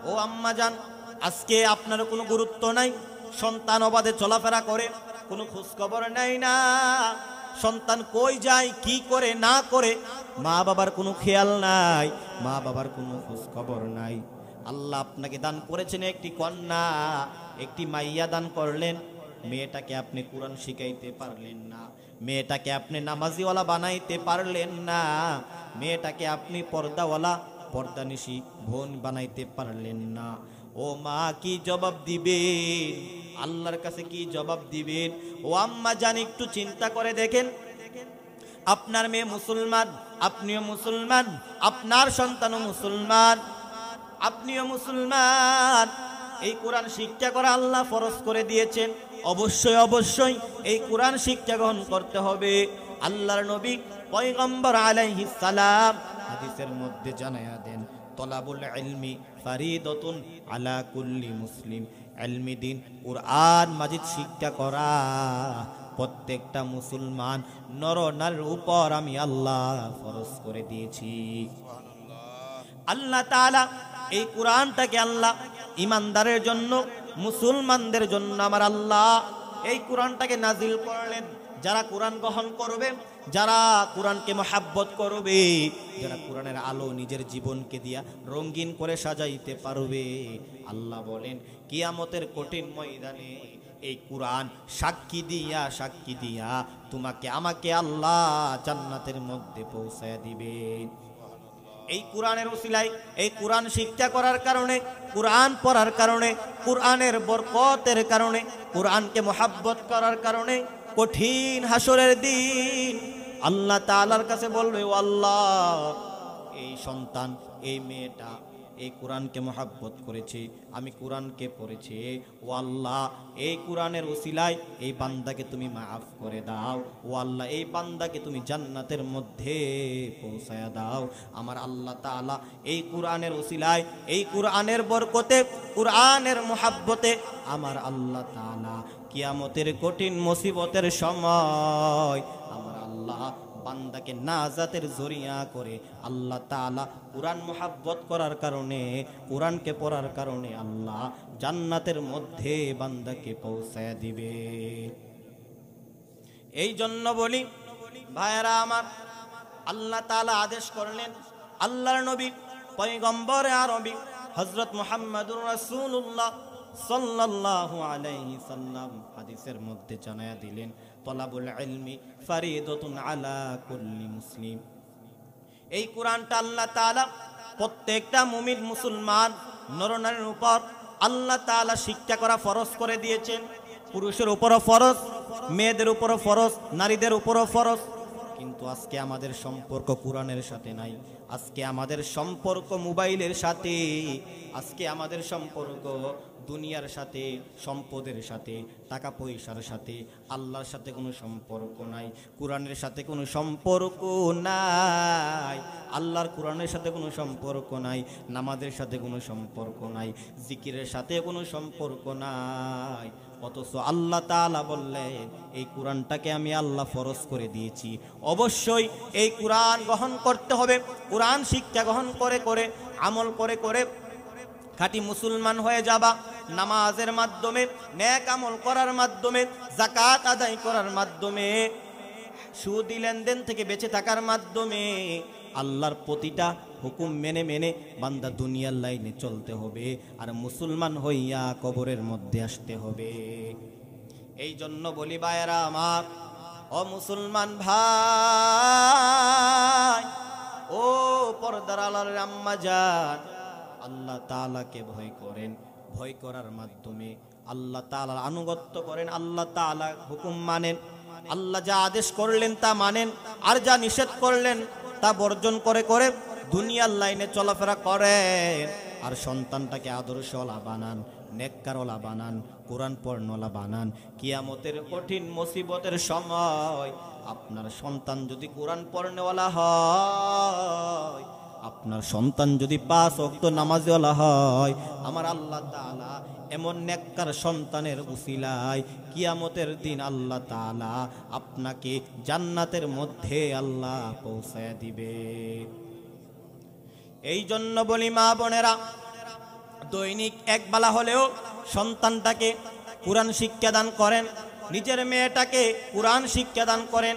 ও আম্মা জান, আজকে আপনার কোনো গুরুত্ব নাই, সন্তান অবাধে চলাফেরা করে, কোনো খোঁজ খবর নেয় না, সন্তান কই যায় কি করে না করে মা বাবার কোনো খেয়াল নাই, মা বাবার কোনো খোঁজ খবর নাই। আল্লাহ আপনাকে দান করেছেন একটি কন্যা, একটি মাইয়া দান করলেন, মেয়েটাকে আপনি কোরআন শিখাইতে পারলেন না, মেয়েটাকে আপনি নামাজিওয়ালা বানাইতে পারলেন না, মেয়েটাকে আপনি পর্দাওয়ালা পর্দানিশী বোন বানাইতে পারলেন না। ও মা কি জবাব দিবেন? আল্লাহর কাছে কি জবাব দিবেন? ও আম্মা জান, একটু চিন্তা করে দেখেন, আপনার মেয়ে মুসলমান, আপনিও মুসলমান, আপনার সন্তানও মুসলমান, আপনিও মুসলমান। এই কোরআন শিক্ষা করা আল্লাহ ফরজ করে দিয়েছেন, অবশ্যই অবশ্যই এই কোরআন শিক্ষা গ্রহণ করতে হবে। আল্লাহর নবী পয়গম্বর আলাইহিস সালাম হাদিসের মধ্যে জানায়া দেন, তলাবুল ইলমি ফারিদাতুন আলা কুল্লি মুসলিম। ইলমি দ্বীন কোরআন মাজিদ শিক্ষা করা প্রত্যেকটা মুসলমান নর নারীর উপর আমি আল্লাহ ফরজ করে দিয়েছি। আল্লাহ তাআলা এই কোরআনটাকে আল্লাহ ইমানদারের জন্য, মুসলমানদের জন্য আমার আল্লাহ এই কোরআনটাকে নাজিল করলেন। যারা কোরআন গ্রহণ করবে, যারা কোরআনকে মহাব্বত করবে, যারা কোরআনের আলো নিজের জীবনকে দিয়া রঙিন করে সাজাইতে পারবে, আল্লাহ বলেন কিয়ামতের কঠিন ময়দানে এই কোরআন সাক্ষী দিয়া তোমাকে আমাকে আল্লাহ জান্নাতের মধ্যে পৌঁছায় দিবে। এই কোরআনের উসিলায়, এই কোরআন শিক্ষা করার কারণে, কোরআন পড়ার কারণে, কোরআনের বরকতের কারণে, কোরআনকে মহাব্বত করার কারণে কঠিন হাসরের দিন আল্লাহ তাআলার কাছে বলবে, ও আল্লাহ, এই সন্তান, এই মেয়েটা এই কোরআনকে মহাব্বত করেছে, আমি কোরআনকে পড়েছি, ও আল্লাহ এই কোরআনের উসিলায় এই বান্দাকে তুমি মাফ করে দাও, ও আল্লাহ এই বান্দাকে তুমি জান্নাতের মধ্যে পৌঁছায়া দাও। আমার আল্লাহ তাআলা এই কোরআনের উসিলায়, এই কোরআনের বরকতে, কোরআনের মহাব্বতে আমার আল্লাহ তাআলা কিয়ামতের কঠিন মুসিবতের সময় আমার আল্লাহ বান্দাকে নাজাতের জরিয়া করে আল্লাহ তাআলা কোরআন মহাব্বত করার কারণে, কোরআনকে পড়ার কারণে আল্লাহ জান্নাতের মধ্যে বান্দাকে পৌঁছায় দিবে। এই জন্য বলি ভাইরা আমার, আল্লাহ তাআলা আদেশ করলেন, আল্লাহর নবী পয়গম্বর আরবি হযরত মুহাম্মদুর রাসূলুল্লাহ সাল্লাল্লাহু আলাইহি সাল্লাম হাদিসের মধ্যে জানায়া দিলেন, তলাবুল ইলমি ফারিদাতুন আলা কুল্লি মুসলিম। এই কোরআনটা আল্লাহ তাআলা প্রত্যেকটা মুমিন মুসলমান নরনারীর উপর আল্লাহ তাআলা শিক্ষা করা ফরজ করে দিয়েছেন। পুরুষের উপরও ফরজ, মেয়েদের উপরও ফরজ, নারীদের উপরও ফরজ। কিন্তু আজকে আমাদের সম্পর্ক কোরআনের সাথে নাই, আজকে আমাদের সম্পর্ক মোবাইলের সাথে, আজকে আমাদের সম্পর্ক দুনিয়ার সাথে, সম্পদের সাথে, টাকা পয়সার সাথে আল্লাহর সাথে কোনো সম্পর্ক নাই, কোরআনের সাথে কোনো সম্পর্ক নাই, আল্লাহর কোরআনের সাথে কোনো সম্পর্ক নাই, নামাজের সাথে কোনো সম্পর্ক নাই, জিকিরের সাথে কোনো সম্পর্ক নাই। অথচ আল্লাহ তাআলা বললেন এই কোরআনটাকে আমি আল্লাহ ফরজ করে দিয়েছি, অবশ্যই এই কোরআন গ্রহণ করতে হবে। কোরআন শিক্ষা গ্রহণ করে করে, আমল করে করে খাঁটি মুসলমান হয়ে যাবা। নামাজের মাধ্যমে, নেক আমল করার মাধ্যমে, যাকাত আদায় করার মাধ্যমে, সুদি লেনদেন থেকে বেঁচে থাকার মাধ্যমে আল্লাহর প্রতিটা হুকুম মেনে মেনে বান্দা দুনিয়ার লাইনে চলতে হবে, আর মুসলমান হইয়া কবরের মধ্যে আসতে হবে। এই জন্য বলি ভাইয়েরা আমার, ও মুসলমান ভাই, ও পর্দার আড়ালের আম্মা জান, আল্লাহ তাআলাকে ভয় করেন। ভয় করার মাধ্যমে আল্লাহ তাআলার আনুগত্য করেন, আল্লাহ তাআলার হুকুম মানেন, আল্লাহ যা আদেশ করলেন তা মানেন, আর যা নিষেধ করলেন তা বর্জন করে করে দুনিয়ার লাইনে চলাফেরা করেন। আর সন্তানটাকে আদর্শওয়ালা বানান, নেককারওয়ালা বানান, কোরআন পড়নওয়ালা বানান। কিয়ামতের কঠিন মুসিবতের সময় আপনার সন্তান যদি কোরআন পড়নেওয়ালা হয়, আপনার সন্তান যদি 5 ওয়াক্ত নামাজওয়ালা হয়, আমার আল্লাহ তাআলা এমন নেককার সন্তানের উসিলায় কিয়ামতের দিন আল্লাহ তাআলা আপনাকে জান্নাতের মধ্যে আল্লাহ পৌঁছায় দিবে। এই জন্য বলি মা বোনেরা, দৈনিক একবেলা হলেও সন্তানটাকে কোরআন শিক্ষা দান করেন, নিজের মেয়েটাকে কোরআন শিক্ষা দান করেন।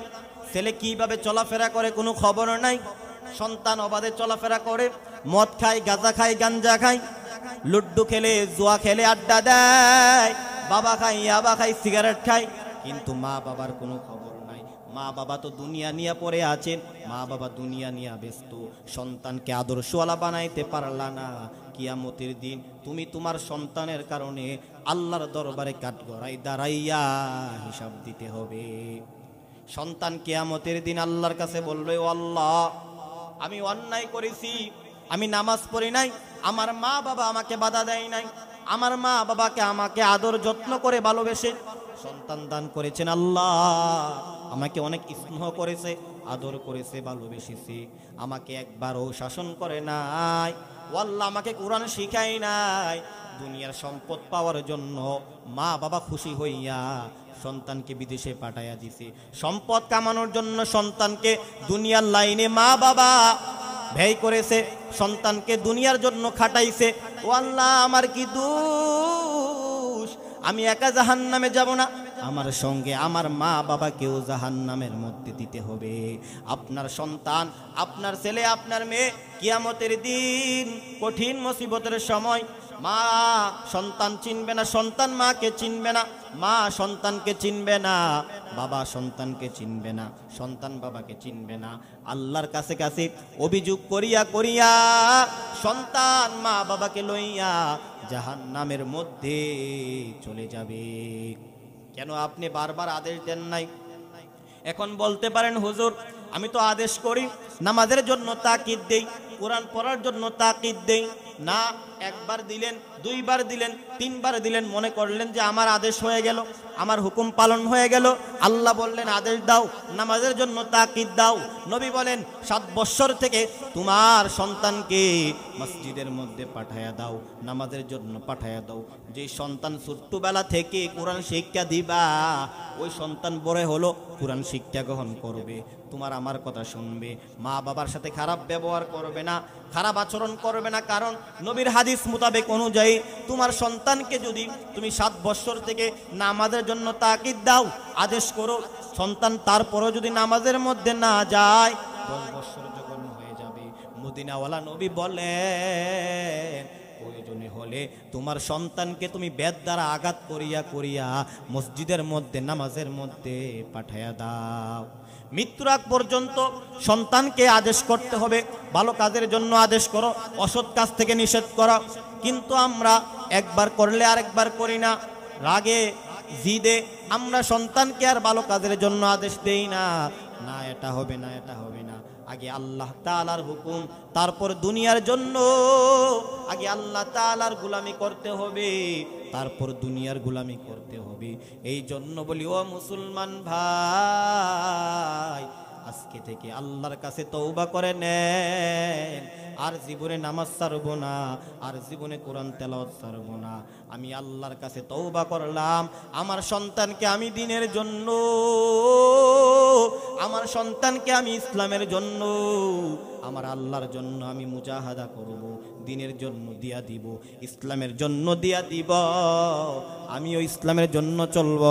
ছেলে কিভাবে চলাফেরা করে কোনো খবর নাই, সন্তান অবাধে চলাফেরা করে, মদ খায়, গাঁজা খায়, গাঞ্জা খায়, লুড্ডু খেলে, জুয়া খেলে, আড্ডা দেয়, বাবা খায়, ইয়াবা খায়, সিগারেট খায়, কিন্তু মা বাবার কোনো খবর নাই। মা বাবা তো দুনিয়া নিয়ে পড়ে আছেন, মা বাবা দুনিয়া নিয়ে ব্যস্ত, সন্তানকে আদর্শওয়ালা বানাইতে পারলা না। কিয়ামতের দিন তুমি তোমার সন্তানের কারণে আল্লাহর দরবারে কাঠগড়ায় দাঁড়াইয়া হিসাব দিতে হবে। সন্তান কিয়ামতের দিন আল্লাহর কাছে বলবে, ও আল্লাহ, আমি অন্যায় করেছি, আমি নামাজ পড়ি নাই, আমার মা বাবা আমাকে বাধা দেয় নাই, আমার মা বাবাকে আমাকে আদর যত্ন করে ভালোবেসে সন্তান দান করেছেন, আল্লাহ আমাকে অনেক স্নেহ করেছে, আদর করেছে, ভালোবেসেছে, আমাকে একবারও শাসন করে নাই, ও আল্লাহ আমাকে কোরআন শিখাই নাই। দুনিয়ার সম্পদ পাওয়ার জন্য মা বাবা খুশি হইয়া সন্তানকে বিদেশে পাঠাইয়া দিছে, সম্পদ কামানোর জন্য সন্তানকে দুনিয়ার লাইনে মা বাবা ব্যয় করেছে, সন্তানকে দুনিয়ার জন্য খাটাইছে। ও আল্লাহ, আমার কি দোষ? আমি একা জাহান্নামে যাব না, আমার সঙ্গে আমার মা বাবাকেও জাহান্নামের মধ্যে দিতে হবে। আপনার সন্তান, আপনার ছেলে, আপনার মেয়ে কিয়ামতের দিন কঠিন মুসিবতের সময় মা সন্তান চিনবে না, সন্তান মাকে চিনবে না, মা সন্তানকে চিনবে না, বাবা সন্তানকে চিনবে না, সন্তান বাবাকে চিনবে না। আল্লাহর কাছে কাছে অভিযোগ করিয়া করিয়া সন্তান মা বাবাকে লইয়া জাহান্নামের মধ্যে চলে যাবে। কেন আপনি বারবার আদেশ দেন নাই? এখন বলতে পারেন, হুজুর আমি তো আদেশ করি, নামাজের জন্য তাকিদ দেই, কোরআন পড়ার জন্য তাকিদ দেই না। একবার দিলেন, দুইবার দিলেন, তিনবার দিলেন, মনে করলেন যে আমার আদেশ হয়ে গেল, আমার হুকুম পালন হয়ে গেল। আল্লাহ বললেন আদেশ দাও, নামাজের জন্য তাকিদ দাও। নবী বলেন 7 বৎসর থেকে তোমার সন্তানকে মসজিদের মধ্যে পাঠায়া দাও, নামাজের জন্য পাঠায়া দাও। যে সন্তান ছোট্টবেলা থেকে কোরআন শিক্ষা দিবা, ওই সন্তান বড় হলো কোরআন শিক্ষা গ্রহণ করবে, তোমার আমার কথা শুনবে, মা বাবার সাথে খারাপ ব্যবহার করবে না, খারাপ আচরণ করবে না। কারণ নবীর হাদিস মোতাবেক অনুযায়ী তোমার সন্তানকে যদি তুমি 7 বৎসর থেকে নামাজের জন্য তাকিদ দাও, আদেশ করো, সন্তান তারপরও যদি নামাজের মধ্যে না যায়, 10 বৎসর যখন হয়ে যাবে, মদিনাওয়ালা নবী বলেন প্রয়োজনে হলে তোমার সন্তানকে তুমি বেত দ্বারা আঘাত করিয়া করিয়া মসজিদের মধ্যে নামাজের মধ্যে পাঠায়া দাও। মৃত্যুর আগ পর্যন্ত সন্তানকে আদেশ করতে হবে, ভালো কাজের জন্য আদেশ করো, অসৎ কাজ থেকে নিষেধ করো। কিন্তু আমরা একবার করলে আরেকবার করি না, রাগে জিদে আমরা সন্তানকে আর ভালো কাজের জন্য আদেশ দেই না। না, এটা হবে না, এটা হবে না। আগে আল্লাহ তাআলার হুকুম, তারপর দুনিয়ার জন্য আগে আল্লাহ তাআলার গোলামি করতে হবে, তারপর দুনিয়ার গোলামি করতে হবে। এই জন্য বলি ও মুসলমান ভাই, আজকে থেকে আল্লাহর কাছে তওবা করে নেন। আর জীবনে নামাজ ছাড়বো না, আর জীবনে কোরআন তেলাওয়াত ছাড়বো না। আমি আল্লাহর কাছে তওবা করলাম, আমার সন্তানকে আমি দ্বীনের জন্য, আমার সন্তানকে আমি ইসলামের জন্য, আমার আল্লাহর জন্য আমি মুজাহাদা করব, দ্বীনের জন্য দিয়া দিব, ইসলামের জন্য দিয়া দিব। আমিও ইসলামের জন্য চলব,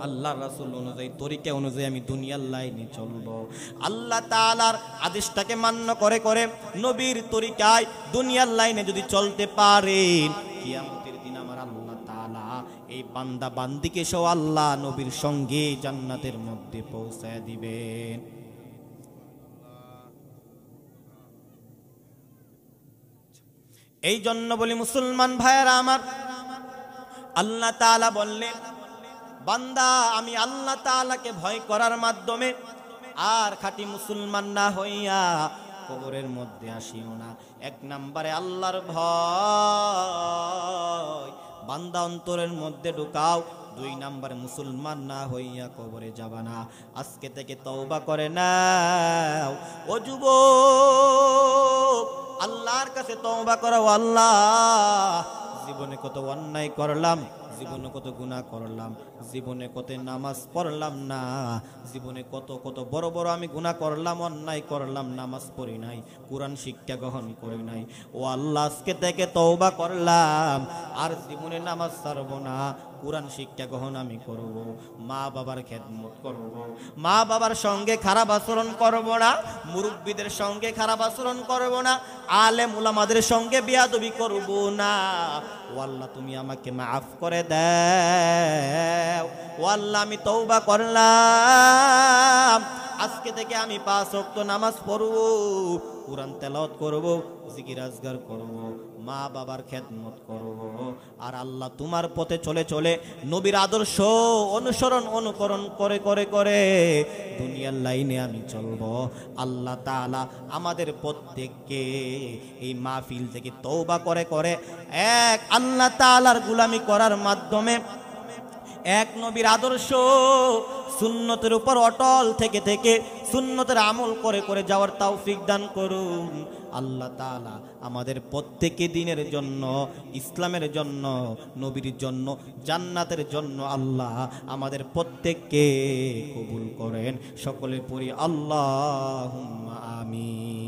আল্লাহর রাসূল অনুযায়ী, তরিকা অনুযায়ী আমি দুনিয়ার লাইনে চলবো। আল্লাহ তাআলার আদেশটাকে মান্য করে করে নবীর তরিকায় দুনিয়ার লাইনে যদি চলতে পারেন, কিয়ামতের দিন আমার আল্লাহ তাআলা এই বান্দা বান্দিকে সহ আল্লাহ নবীর সঙ্গে জান্নাতের মধ্যে পৌঁছায় দিবেন। এই জন্য বলি মুসলমান ভাইয়েরা আমার, আল্লাহ তাআলা বললেন বান্দা আমি আল্লাহ তাআলাকে ভয় করার মাধ্যমে আর খাঁটি মুসলমান না হইয়া কবরের মধ্যে আসিও না। এক নম্বরে আল্লাহর ভয় বান্দা অন্তরের মধ্যে ঢুকাও, দুই নম্বরে মুসলমান না হইয়া কবরে যাবা না। আজকে থেকে তওবা করে নাও ও যুবক, আল্লাহর কাছে তওবা করো। আল্লাহ, জীবনে কত অন্যায় করলাম, জীবনে কত গুনাহ করলাম, জীবনে কত নামাজ পড়লাম না, জীবনে কত কত বড় বড় আমি গুনাহ করলাম, অন্যায় করলাম, নামাজ পড়ি নাই, কোরআন শিক্ষা গ্রহণ করি নাই। ও আল্লাহ, আজকে থেকে তওবা করলাম, আর জীবনে নামাজ ছাড়ব না, কোরআন শিক্ষা গ্রহণ আমি করব, মা বাবার খেদমত করব, মা বাবার সঙ্গে খারাপ আচরণ করব না, মুরব্বীদের সঙ্গে খারাপ আচরণ করব না, আলেম উলামাদের সঙ্গে বেয়াদবি করব না। ও আল্লাহ, তুমি আমাকে মাফ করে দাও। ও আল্লাহ, আমি তওবা করলাম, আজকে থেকে আমি 5 ওয়াক্ত নামাজ পড়ব, কোরআন তেলাওয়াত করব, জিকির আজগার করব, মা বাবার খেদমত করব, আর আল্লাহ তোমার পথে চলে চলে নবীর আদর্শ অনুসরণ অনুকরণ করে করে করে দুনিয়ার লাইনে আমি চলব। আল্লাহ তাআলা আমাদের প্রত্যেককে এই মাহফিল থেকে তওবা করে করে এক আল্লাহ তাআলার গোলামি করার মাধ্যমে, এক নবীর আদর্শ সুন্নতের উপর অটল থেকে থেকে সুন্নতের আমল করে করে যাওয়ার তৌফিক দান করুন। আল্লাহ তাআলা আমাদের প্রত্যেককে দ্বীনের জন্য, ইসলামের জন্য, নবীর জন্য, জান্নাতের জন্য আল্লাহ আমাদের প্রত্যেককে কবুল করেন। সকলে পড়ি আল্লাহুম্মা আমিন।